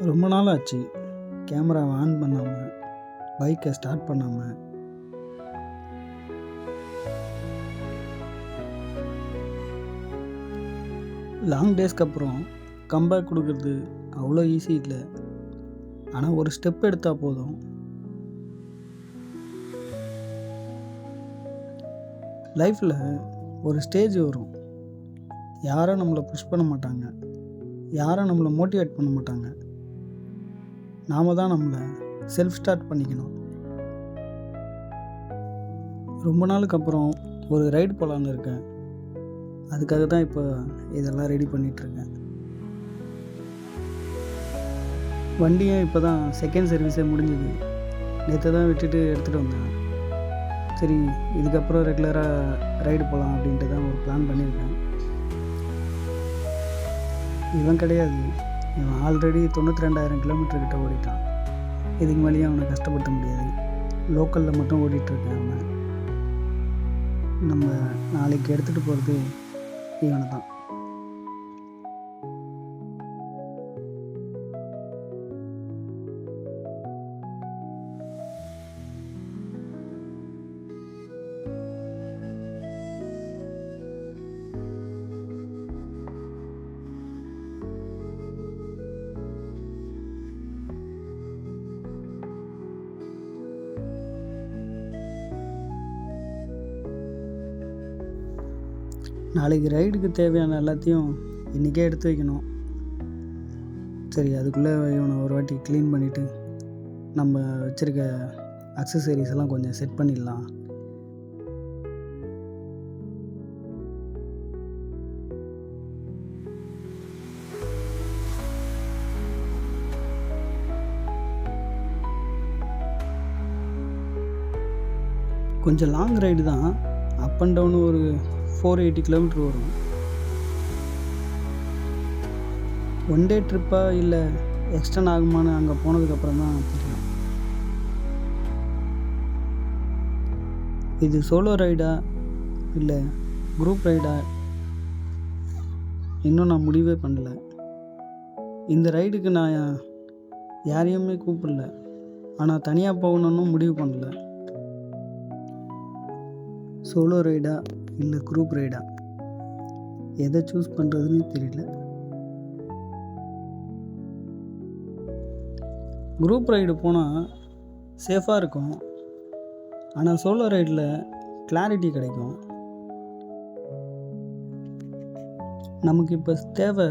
ரொம்ப நாள் ஆச்சு கேமராவை ஆன் பண்ணாமல், பைக்கை ஸ்டார்ட் பண்ணாமல். லாங் டேஸ்க்கு அப்புறம் கம்பேக் கொடுக்கறது அவ்வளோ ஈஸி இல்லை. ஆனால் ஒரு ஸ்டெப் எடுத்தால் போதும். லைஃப்பில் ஒரு ஸ்டேஜ் வரும், யாரும் நம்மளை புஷ் பண்ண மாட்டாங்க, யாரும் நம்மளை மோட்டிவேட் பண்ண மாட்டாங்க. நாம் தான் நம்மளை செல்ஃப் ஸ்டார்ட் பண்ணிக்கணும். ரொம்ப நாளுக்கு அப்புறம் ஒரு ரைடு போகலான்னு இருக்கேன். அதுக்காக தான் இப்போ இதெல்லாம் ரெடி பண்ணிகிட்ருக்கேன். வண்டியும் இப்போ தான் செகண்ட் சர்வீஸே முடிஞ்சுது. நேற்று தான் விட்டுட்டு எடுத்துகிட்டு வந்தேன். சரி, இதுக்கப்புறம் ரெகுலராக ரைடு போகலாம் அப்படின்ட்டு தான் ஒரு பிளான் பண்ணியிருக்கேன். இவன் கிடையாது, இவன் ஆல்ரெடி 92,000 கிலோமீட்டர் கிட்ட ஓடிட்டான். இதுக்கு மேலேயும் அவனை கஷ்டப்படுத்த முடியாது. லோக்கலில் மட்டும் ஓடிட்டுருக்கேன் அவன். நம்ம நாளைக்கு எடுத்துகிட்டு போகிறது இவனை தான். நாளைக்கு ரைடுக்கு தேவையான எல்லாத்தையும் இன்றைக்கே எடுத்து வைக்கணும். சரி, அதுக்குள்ளே இவனை ஒரு வாட்டி க்ளீன் பண்ணிவிட்டு நம்ம வச்சுருக்க அக்சசரிஸ் எல்லாம் கொஞ்சம் செட் பண்ணிடலாம். கொஞ்சம் லாங் ரைடு தான். அப் அண்ட் டவுன் ஒரு 480 கிலோமீட்டர் வரும். ஒன் டே ட்ரிப்பாக இல்லை எக்ஸ்டெண்ட் ஆகுமான்னு அங்கே போனதுக்கப்புறம் தான் தெரியும். இது சோலோ ரைடா இல்லை குரூப் ரைடா இன்னும் நான் முடிவே பண்ணல. இந்த ரைடுக்கு நான் யாரையுமே கூப்பிடல, ஆனால் தனியாக போகணுன்னு முடிவு பண்ணல. சோலோ ரைடா இல்லை குரூப் ரைடா, எதை சூஸ் பண்ணுறதுன்னு தெரியல. குரூப் ரைடு போனால் சேஃபாக இருக்கும், ஆனால் சோலோ ரைடில் கிளாரிட்டி கிடைக்கும். நமக்கு இப்போ தேவை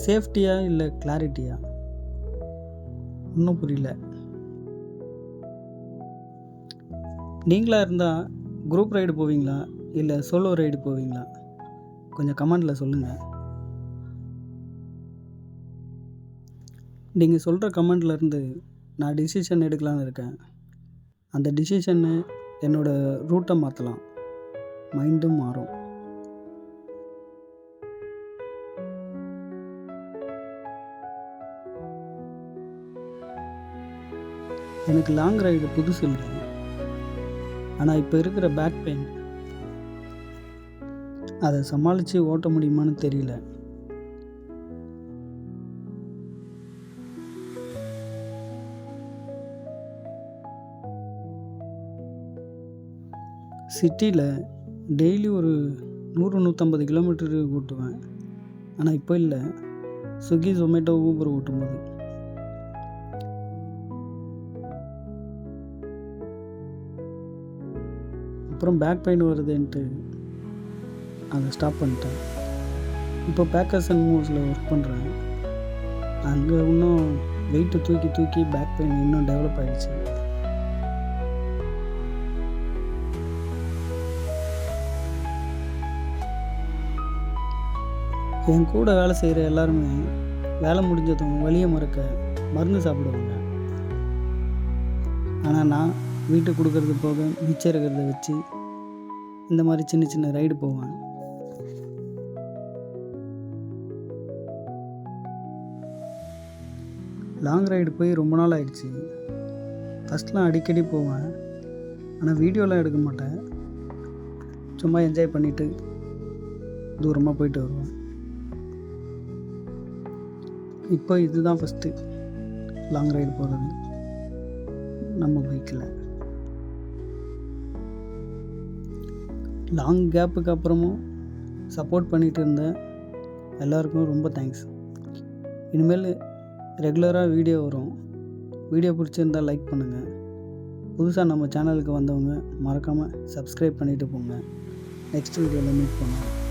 சேஃப்டியா இல்லை கிளாரிட்டியா? இன்னும் புரியல. நீங்களாக இருந்தால் குரூப் ரைடு போவீங்களா இல்லை சோலோ ரைடு போவீங்களா? கொஞ்சம் கமெண்டில் சொல்லுங்கள். நீங்கள் சொல்கிற கமெண்ட்லேருந்து நான் டிசிஷன் எடுக்கலான்னு இருக்கேன். அந்த டிசிஷன்னு என்னோடய ரூட்டை மாற்றலாம், மைண்டும் மாறும். எனக்கு லாங் ரைடு புதுசு இல்லை, ஆனால் இப்போ இருக்கிற பேக் பெயின் அதை சமாளித்து ஓட்ட முடியுமான்னு தெரியல. சிட்டியில் டெய்லி ஒரு 100-150 கிலோமீட்டரு ஓட்டுவேன். ஆனால் இப்போ இல்லை, ஸ்விக்கி ஜொமேட்டோ ஊபர் ஓட்டும்போது. அப்புறம் பேக் பெயின் வருதுன்ட்டு அதை ஸ்டாப் பண்ணிட்டேன். இப்போ பேக்கர்ஸ் அண்ட் மூவ்ஸில் ஒர்க் பண்ணுறேன். அங்கே இன்னும் வெயிட்டை தூக்கி தூக்கி பேக் பெயின் இன்னும் டெவலப் ஆகிடுச்சு. என் கூட வேலை செய்கிற எல்லாருமே வேலை முடிஞ்சதும் வலியை மறக்க மருந்து சாப்பிடுவாங்க. ஆனால் நான் வீட்டுக்கு கொடுக்கறது போக மிச்சம் இருக்கிறத வச்சு இந்த மாதிரி சின்ன சின்ன ரைடு போவேன். லாங் ரைடு போய் ரொம்ப நாள் ஆயிடுச்சு. ஃபஸ்ட்லாம் அடிக்கடி போவேன், ஆனால் வீடியோலாம் எடுக்க மாட்டேன். சும்மா என்ஜாய் பண்ணிவிட்டு தூரமாக போயிட்டு வருவேன். இப்போ இதுதான் ஃபஸ்ட்டு. லாங் ரைடு போகிறது நம்ம பைக்கில். லாங் கேப்புக்கு அப்புறமும் சப்போர்ட் பண்ணிகிட்டு இருந்த எல்லாருக்கும் ரொம்ப தேங்க்ஸ். இனிமேல் ரெகுலராக வீடியோ வரும். வீடியோ பிடிச்சிருந்தால் லைக் பண்ணுங்கள். புதுசாக நம்ம சேனலுக்கு வந்தவங்க மறக்காமல் சப்ஸ்கிரைப் பண்ணிவிட்டு போங்க. நெக்ஸ்ட் வீடியோவில் மீட் பண்ணுவோம்.